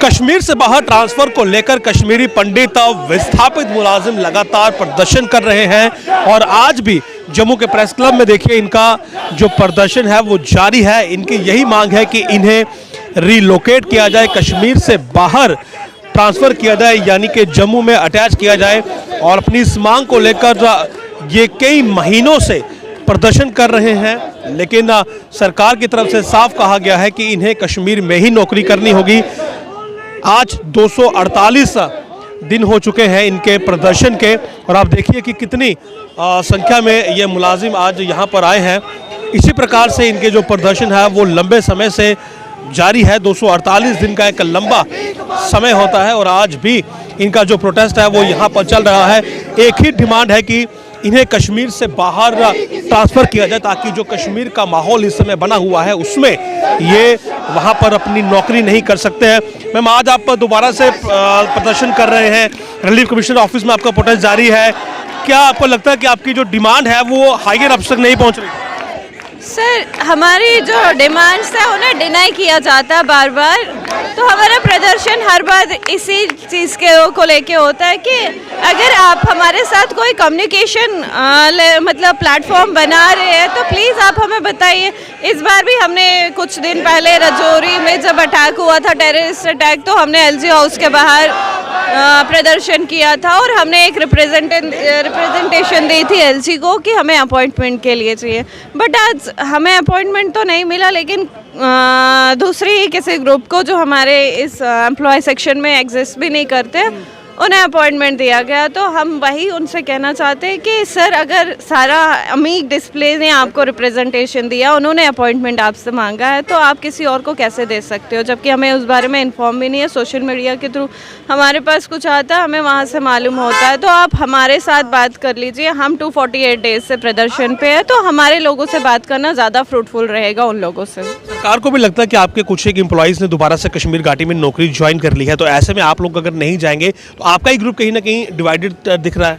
कश्मीर से बाहर ट्रांसफर को लेकर कश्मीरी पंडित विस्थापित मुलाजिम लगातार प्रदर्शन कर रहे हैं और आज भी जम्मू के प्रेस क्लब में देखिए इनका जो प्रदर्शन है वो जारी है। इनकी यही मांग है कि इन्हें रिलोकेट किया जाए, कश्मीर से बाहर ट्रांसफ़र किया जाए, यानी कि जम्मू में अटैच किया जाए। और अपनी इस मांग को लेकर ये कई महीनों से प्रदर्शन कर रहे हैं, लेकिन सरकार की तरफ से साफ कहा गया है कि इन्हें कश्मीर में ही नौकरी करनी होगी। आज 248 दिन हो चुके हैं इनके प्रदर्शन के और आप देखिए कि कितनी संख्या में ये मुलाजिम आज यहाँ पर आए हैं। इसी प्रकार से इनके जो प्रदर्शन है वो लंबे समय से जारी है। 248 दिन का एक लंबा समय होता है और आज भी इनका जो प्रोटेस्ट है वो यहाँ पर चल रहा है। एक ही डिमांड है कि इन्हें कश्मीर से बाहर ट्रांसफ़र किया जाए ताकि जो कश्मीर का माहौल इस समय बना हुआ है उसमें ये वहाँ पर अपनी नौकरी नहीं कर सकते हैं। मैम, आज आप दोबारा से प्रदर्शन कर रहे हैं, रिलीफ कमिश्नर ऑफिस में आपका प्रोटेस्ट जारी है। क्या आपको लगता है कि आपकी जो डिमांड है वो हायर अफसर नहीं पहुँच रही? सर, हमारी जो डिमांड्स है उन्हें डिनाई किया जाता है बार बार, तो हमारा प्रदर्शन हर बार इसी चीज़ को लेके होता है कि अगर आप हमारे साथ कोई कम्युनिकेशन मतलब प्लेटफॉर्म बना रहे हैं तो प्लीज़ आप हमें बताइए। इस बार भी हमने कुछ दिन पहले रजौरी में जब अटैक हुआ था, टेररिस्ट अटैक, तो हमने एलजी हाउस के बाहर प्रदर्शन किया था और हमने एक रिप्रेजेंटेशन दी थी एलजी को कि हमें अपॉइंटमेंट के लिए चाहिए। बट आज हमें अपॉइंटमेंट तो नहीं मिला, लेकिन दूसरी किसी ग्रुप को जो हमारे इस एम्प्लॉय सेक्शन में एग्जिस्ट भी नहीं करते उन्हें अपॉइंटमेंट दिया गया। तो हम वही उनसे कहना चाहते हैं कि सर, अगर सारा अमीक डिस्प्ले ने आपको रिप्रेजेंटेशन दिया, उन्होंने अपॉइंटमेंट आपसे मांगा है, तो आप किसी और को कैसे दे सकते हो, जबकि हमें उस बारे में इन्फॉर्म भी नहीं है। सोशल मीडिया के थ्रू हमारे पास कुछ आता है, हमें वहाँ से मालूम होता है। तो आप हमारे साथ बात कर लीजिए। हम 248 डेज से प्रदर्शन पे है, तो हमारे लोगों से बात करना ज़्यादा फ्रूटफुल रहेगा उन लोगों से। सरकार को भी लगता है कि आपके कुछ एक एम्प्लॉइज़ ने दोबारा से कश्मीर घाटी में नौकरी ज्वाइन कर ली है, तो ऐसे में आप लोग अगर नहीं जाएंगे तो आपका ही ग्रुप कहीं ना कहीं डिवाइडेड दिख रहा है।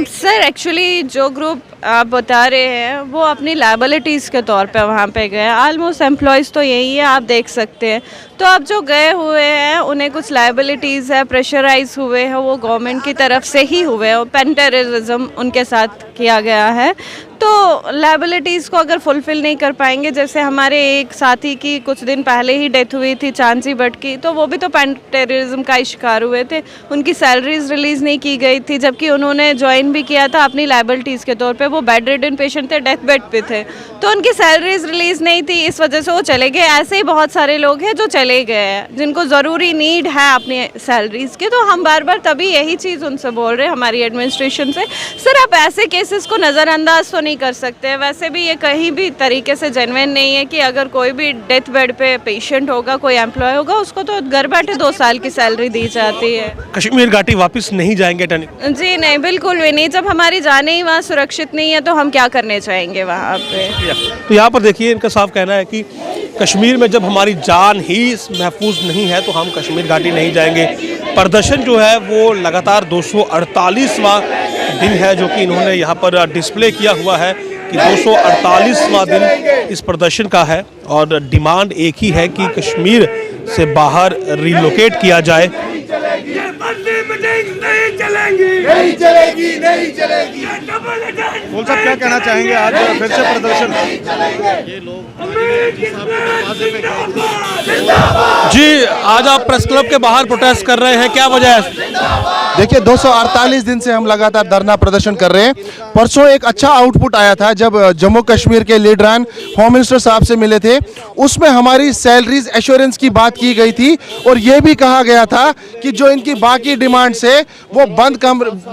सर, एक्चुअली जो ग्रुप आप बता रहे हैं वो अपनी लायबिलिटीज़ के तौर पे वहाँ पे गए। ऑलमोस्ट एम्प्लॉयज़ तो यही है, आप देख सकते हैं। तो अब जो गए हुए हैं उन्हें कुछ लायबिलिटीज़ है, प्रेशराइज हुए हैं, वो गवर्नमेंट की तरफ से ही हुए हैं। पेन टेररिज्म उनके साथ किया गया है, तो लायबिलिटीज़ को अगर फुलफ़िल नहीं कर पाएंगे, जैसे हमारे एक साथी की कुछ दिन पहले ही डेथ हुई थी, चांची भट्ट की, तो वो भी तो पेन टेररिज्म का शिकार हुए थे। उनकी सैलरीज रिलीज़ नहीं की गई थी, जबकि उन्होंने ज्वाइन भी किया था अपनी लायबिलिटीज़ के तौर पे। वो बेड रिडन पेशेंट थे, डेथ बेड पे थे, तो उनकी सैलरीज रिलीज़ नहीं थी, इस वजह से वो चले गए। ऐसे ही बहुत सारे लोग हैं जो चले गए हैं, जिनको ज़रूरी नीड है अपनी सैलरीज़ की। तो हम बार बार तभी यही चीज़ उनसे बोल रहे हैं हमारी एडमिनिस्ट्रेशन से, सर आप ऐसे केसेस को नज़रअंदाज तो नहीं कर सकते। वैसे भी ये कहीं भी तरीके से जेन्युइन नहीं है कि अगर कोई भी डेथ बेड पे पेशेंट होगा, कोई एम्प्लॉय होगा, उसको तो घर बैठे 2 साल की सैलरी दी जाती है। कश्मीर घाटी वापस नहीं जाएंगे टनी? जी नहीं, बिल्कुल भी नहीं। जब हमारी जाने ही वहाँ सुरक्षित नहीं है तो हम क्या करने चाहेंगे वहाँ पे। तो यहाँ पर देखिए इनका साफ कहना है कि कश्मीर में जब हमारी जान ही महफूज नहीं है तो हम कश्मीर घाटी नहीं जाएंगे। प्रदर्शन जो है वो लगातार 248वां दिन है जो कि इन्होंने यहाँ पर डिस्प्ले किया हुआ है कि 248वां दिन इस प्रदर्शन का है और डिमांड एक ही है कि कश्मीर से बाहर रिलोकेट किया जाए। नहीं चलेगी। बोल साहब क्या कहना चाहेंगे? आज फिर से प्रदर्शन ये लोग जी, आज आप प्रेस क्लब के बाहर प्रोटेस्ट कर रहे हैं, क्या वजह है? देखिए 248 दिन से हम लगातार धरना प्रदर्शन कर रहे हैं। परसों एक अच्छा आउटपुट आया था जब जम्मू कश्मीर के लीडरान होम मिनिस्टर साहब से मिले थे, उसमें हमारी सैलरीज एश्योरेंस की बात की गई थी और ये भी कहा गया था कि जो इनकी बाकी डिमांड्स है वो बंद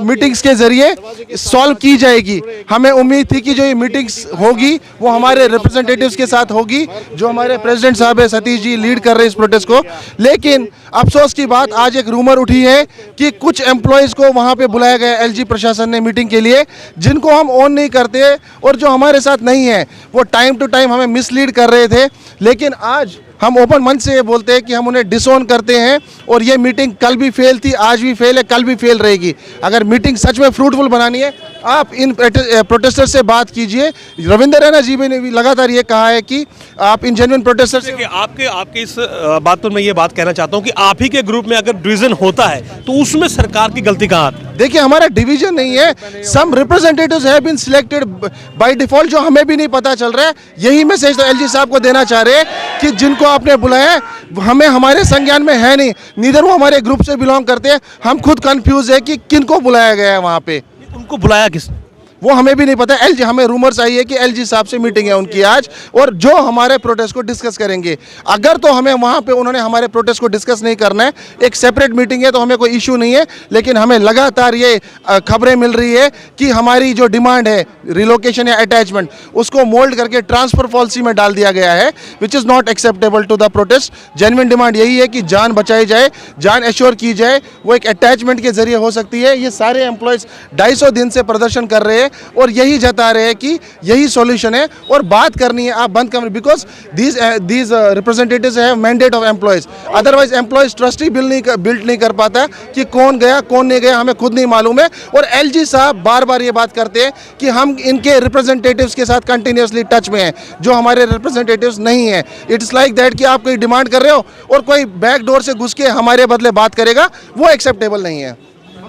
मीटिंग्स के जरिए सॉल्व की जाएगी। हमें उम्मीद थी कि जो ये मीटिंग्स होगी वो हमारे रिप्रेजेंटेटिव्स के साथ होगी, जो हमारे प्रेसिडेंट साहब है सतीश जी लीड कर रहे हैं इस प्रोटेस्ट को। लेकिन अफसोस की बात, आज एक रूमर उठी है कि कुछ एम्प्लॉयज़ को वहाँ पे बुलाया गया एलजी प्रशासन ने मीटिंग के लिए, जिनको हम ओन नहीं करते और जो हमारे साथ नहीं है, वो टाइम टू टाइम हमें मिसलीड कर रहे थे। लेकिन आज हम ओपन मंच से ये बोलते हैं कि हम उन्हें डिसोन करते हैं और ये मीटिंग कल भी फेल थी, आज भी फेल है, कल भी फेल रहेगी। अगर मीटिंग सच में फ्रूटफुल बनानी है आप इन प्रोटेस्टर से बात कीजिए। रविंद्र रैना जी ने भी लगातार ये कहा है कि आप इन जेन्युइन प्रोटेस्टर से देखिए, आपके इस बात पर मैं ये बात कहना चाहता हूँ कि आप ही के ग्रुप में अगर डिवीजन होता है तो उसमें सरकार की गलती कहाँ आती है? देखिए, हमारा डिवीजन नहीं है, some representatives have been selected by default, जो हमें भी नहीं पता चल रहा है। यही मैसेज तो एलजी साहब को देना चाह रहे हैं कि जिनको आपने बुलाया है हमें हमारे संज्ञान में है नहीं, नीदर वो हमारे ग्रुप से बिलोंग करते हैं। हम खुद कंफ्यूज है कि किनको बुलाया गया है वहाँ पे, उनको बुलाया किसने? वो हमें भी नहीं पता। एलजी, हमें रूमर्स आई है कि एलजी साहब से मीटिंग है उनकी आज, और जो हमारे प्रोटेस्ट को डिस्कस करेंगे। अगर तो हमें वहाँ पे उन्होंने हमारे प्रोटेस्ट को डिस्कस नहीं करना है, एक सेपरेट मीटिंग है, तो हमें कोई इशू नहीं है। लेकिन हमें लगातार ये खबरें मिल रही है कि हमारी जो डिमांड है रिलोकेशन या अटैचमेंट, उसको मोल्ड करके ट्रांसफर पॉलिसी में डाल दिया गया है, which is not acceptable to the protest. Genuine demand यही है कि जान बचाई जाए, जान एश्योर की जाए, वो एक अटैचमेंट के जरिए हो सकती है। ये सारे एम्प्लॉयज़ 250 दिन से प्रदर्शन कर रहे हैं और यही जता रहे हैं कि यही सॉल्यूशन है, और बात करनी है आप बंद कर, because these representatives have mandate of employees. Otherwise employees trustee build नहीं कर पाता कि कौन गया कौन नहीं गया, हमें खुद नहीं मालूम है। और एलजी साहब बार बार ये बात करते हैं कि हम इनके रिप्रेजेंटेटिव्स के साथ कंटिन्यूसली टच में हैं, जो हमारे रिप्रेजेंटेटिव्स नहीं हैं। इट्स लाइक दैट कि आप कोई डिमांड कर रहे हो और कोई बैक डोर से घुस के हमारे बदले बात करेगा, वो एक्सेप्टेबल नहीं है।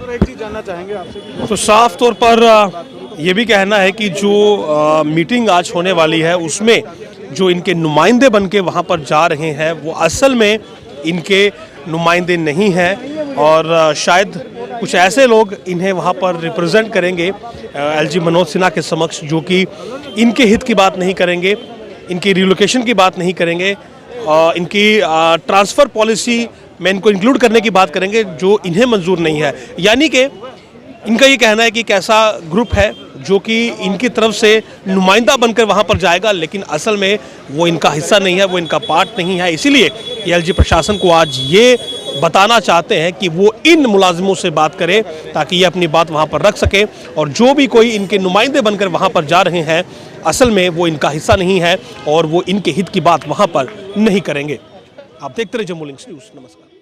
एक चीज जानना चाहेंगे आपसे, तो साफ तौर पर ये भी कहना है कि जो मीटिंग आज होने वाली है उसमें जो इनके नुमाइंदे बन के वहाँ पर जा रहे हैं वो असल में इनके नुमाइंदे नहीं हैं, और शायद कुछ ऐसे लोग इन्हें वहाँ पर रिप्रेजेंट करेंगे एलजी मनोज सिन्हा के समक्ष, जो कि इनके हित की बात नहीं करेंगे, इनकी रिलोकेशन की बात नहीं करेंगे, इनकी ट्रांसफ़र पॉलिसी में इनको इंक्लूड करने की बात करेंगे जो इन्हें मंजूर नहीं है। यानी कि इनका ये कहना है कि एक ऐसा ग्रुप है जो कि इनकी तरफ से नुमाइंदा बनकर वहाँ पर जाएगा, लेकिन असल में वो इनका हिस्सा नहीं है, वो इनका पार्ट नहीं है। इसीलिए एलजी प्रशासन को आज ये बताना चाहते हैं कि वो इन मुलाजिमों से बात करें ताकि ये अपनी बात वहाँ पर रख सकें, और जो भी कोई इनके नुमाइंदे बनकर वहाँ पर जा रहे हैं असल में वो इनका हिस्सा नहीं है और वो इनके हित की बात वहाँ पर नहीं करेंगे। आप देखते रहे जम्मू लिंक्स न्यूज़। नमस्कार।